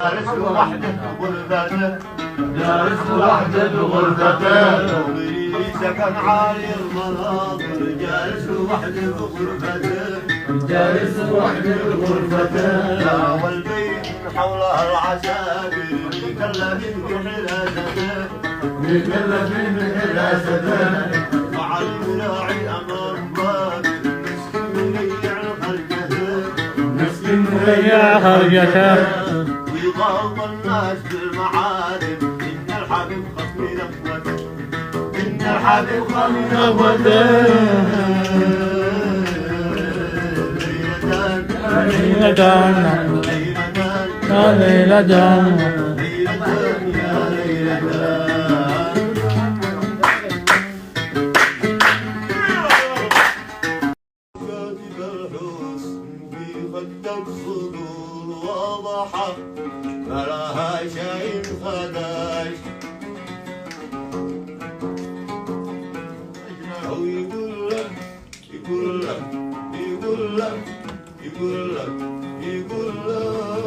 جالس وحده بغرفته، جالس وحده بغرفته، سكن عالي المناظر، جالس وحده بغرفته، جالس وحده بغرفته، لا والبيت حوله العساكر مكلفين بحراسته، مكلفين بحراسته، مع المراعي امام بابه، مسكين مريع خرجته، مسكين مريع خرجته، ويغاض الناس بالمعارف، إن الحبيب خصم نخوته، إن الحبيب خصم نخوته، ليلتان يا ليلتان يا ليلتان. كاتب الحسن في خدك صدور واضحة، ما لها شيء خداش، أو يقول لك يقول لك يقول لك يقول لك يقول لك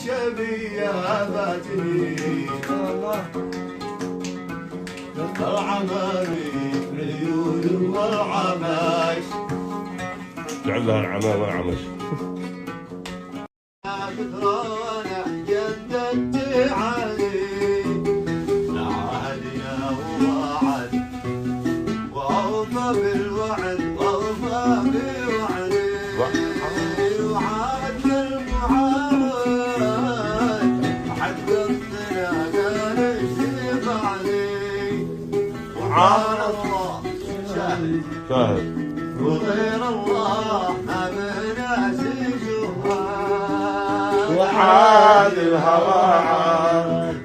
شبيهاتي العمامي العيون والعماش، جعلها العمامة عمش. ذكرانا جددت علي، نعادنا ووعد وأوفى بالوعد وأوفى بوعدي، وعاد المعاد حققتنا كان الشيخ علي، وعاد الله شاهد وغير الله ما بناس جوال، وعاد الهوى عاد،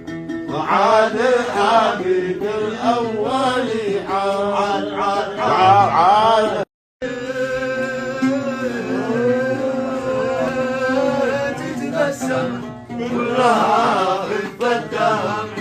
وعاد الحبيب الأول عاد عاد عاد تتبسم كلها خفة دم.